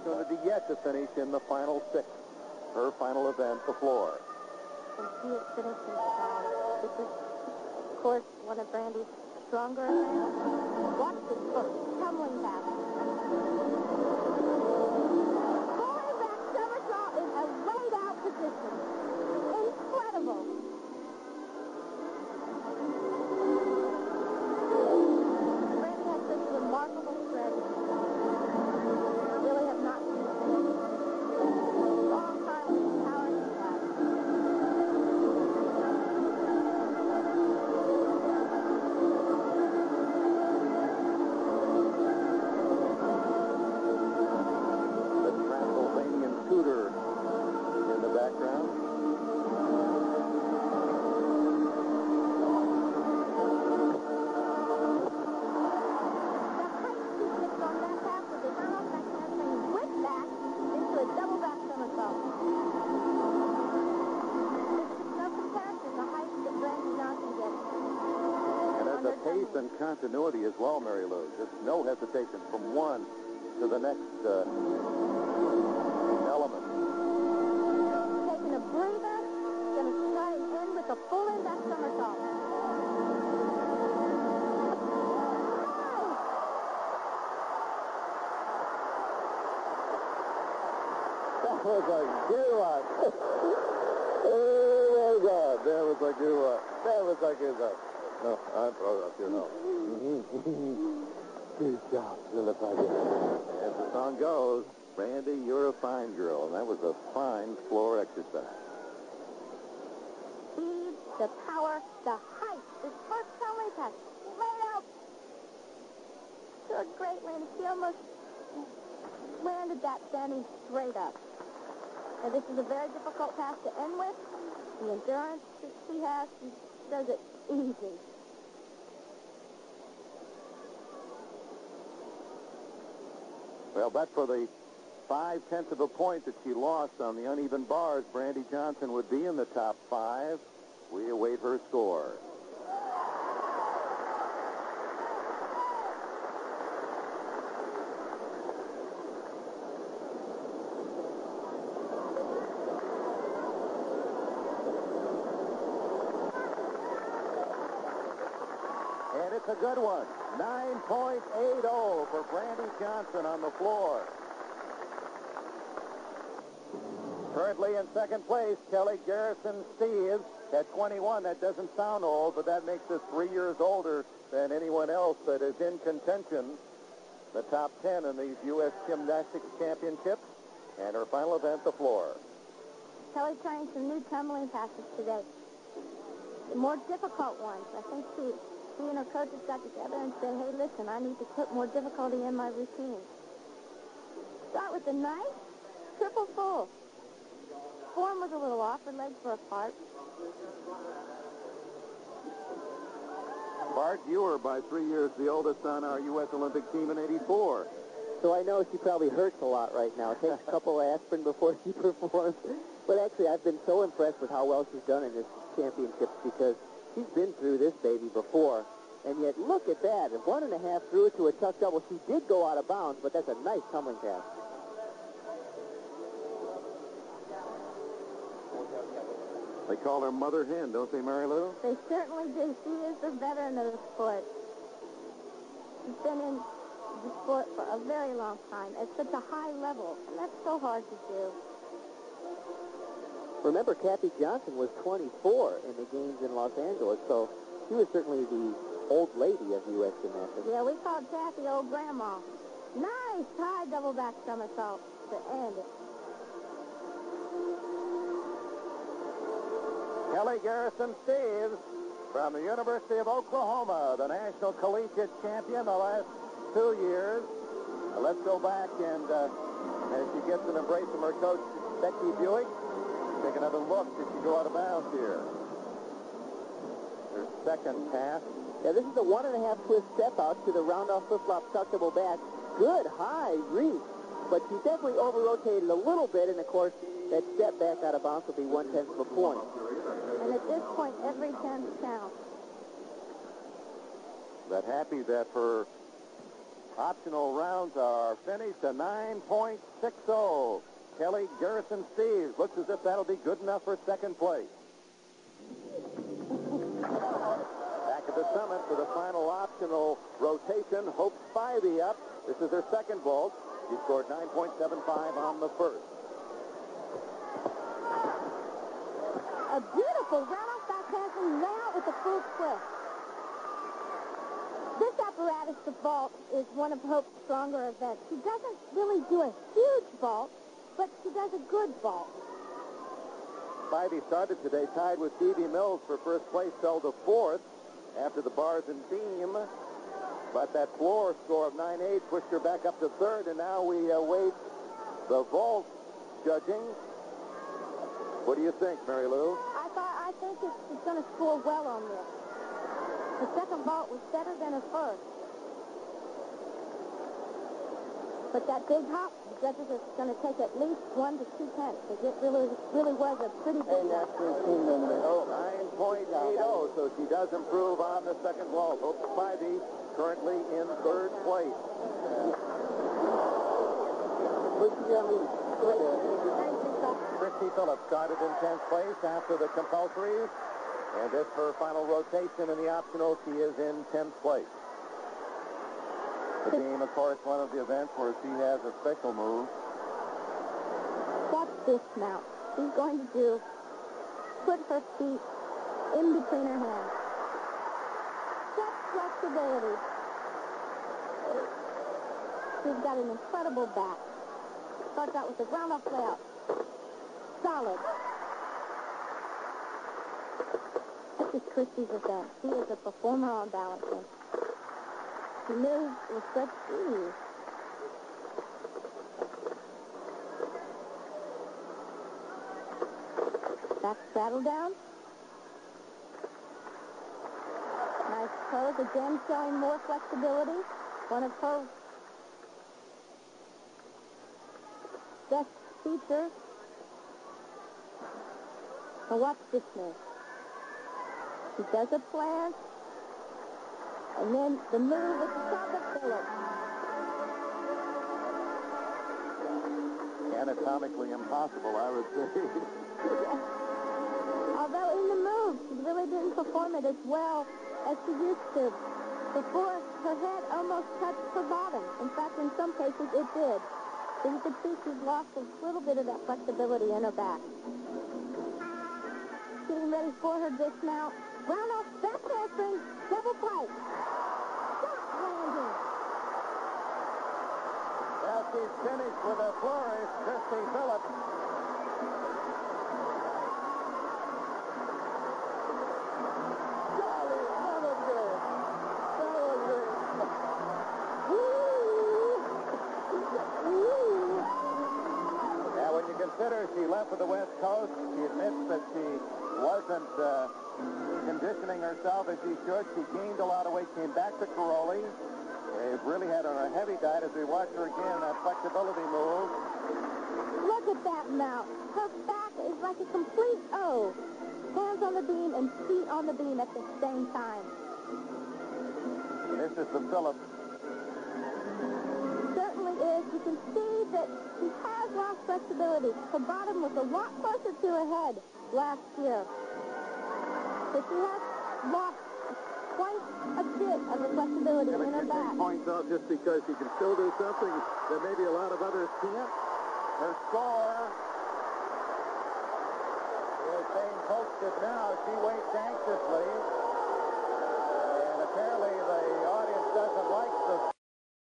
opportunity yet to finish in the final six. Her final event, the floor. And see it finishing strong. This is, of course, one of Brandy's stronger events. Watch this hook, tumbling back. Falling back somersault in a laid out position. Incredible. Brandy has such remarkable strength. I really have not seen any long time with power like that. The Transylvanian Tudor in the background. Pace and continuity as well, Mary Lou. Just no hesitation from one to the next element. Taking a breather, going to try and end with a full in-back somersault. That was a good one. Oh, my God. That was a good one. That was a good one. No, I'm proud of you, no. Good job, Philip. As the song goes, Brandy, you're a fine girl. And that was a fine floor exercise. Speed, the power, the height. This first tumbling pass, laid out to a great landing. She almost landed that standing straight up. And this is a very difficult pass to end with. The endurance that she has, she does it easy. Well, but for the 0.5 of a point that she lost on the uneven bars, Brandy Johnson would be in the top 5. We await her score. And it's a good one. 9.80 for Brandy Johnson on the floor. Currently in second place, Kelly Garrison Steeves at 21. That doesn't sound old, but that makes us 3 years older than anyone else that is in contention. The top 10 in these U.S. Gymnastics Championships. And her final event, the floor. Kelly trying some new tumbling passes today. The more difficult ones. I think she and her coaches got together and said, hey, listen, I need to put more difficulty in my routine. Start with the nice triple full. Form was a little off. Her legs were apart. Bart, you were by 3 years the oldest on our U.S. Olympic team in '84. So I know she probably hurts a lot right now. It takes a couple of aspirin before she performs. But actually, I've been so impressed with how well she's done in this championships because she's been through this baby before. And yet, look at that. At 1.5 threw it to a tuck double. She did go out of bounds, but that's a nice tumbling pass. They call her Mother Hen, don't they, Mary Lou? They certainly do. She is the veteran of the sport. She's been in the sport for a very long time at such a high level, and that's so hard to do. Remember, Kathy Johnson was 24 in the games in Los Angeles, so she was certainly the old lady of U.S. gymnastics. Yeah, we called Kathy old grandma. Nice high double back somersault to end it. Kelly Garrison Steeves from the University of Oklahoma, the national collegiate champion the last 2 years. Let's go back and as she gets an embrace from her coach, Becky Buick, take another look. Did she go out of bounds here? Her second pass. Yeah, this is a 1.5 twist step out to the round-off flip-flop tuck double back. Good high reach, but she definitely over-rotated a little bit, and of course, that step back out of bounds will be 1/10 of a point. And at this point, every 10 counts. But happy that her Optional rounds are finished. A 9.60. Kelly Garrison Steeves looks as if that'll be good enough for second place. Back at the summit for the final optional rotation. Hope Spivey up. This is her second vault. She scored 9.75 on the first. A beautiful round-off back handspring now with a full twist. This apparatus, the vault, is one of Hope's stronger events. She doesn't really do a huge vault, but she does a good vault. Spivey started today tied with Stevie Mills for first place, fell to fourth after the bars and beam. But that floor score of 9.8 pushed her back up to third, and now we await the vault judging. What do you think, Mary Lou? I think it's going to score well on this. The second vault was better than her first. But that big hop, the judges are going to take at least 1 to 2 tenths, because it really was a pretty big one. 9.80, so she does improve on the second vault. Hope Spivey currently in third place. Christy Phillips started in 10th place after the compulsories, and this her final rotation in the optional. She is in 10th place. The game, of course, one of the events where she has a special move. Watch this mount. She's going to put her feet in between her hands. Such flexibility. She's got an incredible back. Starts out with a round-off layout. Solid. This is Christy's event. She is a performer on balancing. She moves with such ease. Back straddle down. Nice pose. Again, showing more flexibility. One of her best features. Now watch this move. She does a plant. And then the move with the top of Phillips. Anatomically impossible, I would say. Although in the move, she really didn't perform it as well as she used to. Before, her head almost touched her bottom. In fact, in some cases, it did. So you could see she's lost a little bit of that flexibility in her back. Getting ready for her dismount. Round off back handspring, double pike. Well, she's finished with a flourish, Christy Phillips. Golly, that was good. That was good. Now, when you consider she left for the West Coast, she admits that she wasn't conditioning herself as she should. She gained a lot of weight, came back to Karoli. They've really had her on a heavy diet as we watch her again, that flexibility move. Look at that mount. Her back is like a complete O. Hands on the beam and feet on the beam at the same time. This is the Phillips. Certainly is. You can see that she has lost flexibility. Her bottom was a lot closer to her head last year. So she has lost quite a bit of the flexibility in her back. Points out just because she can still do something that maybe a lot of others can't. Her score is being posted now. She waits anxiously.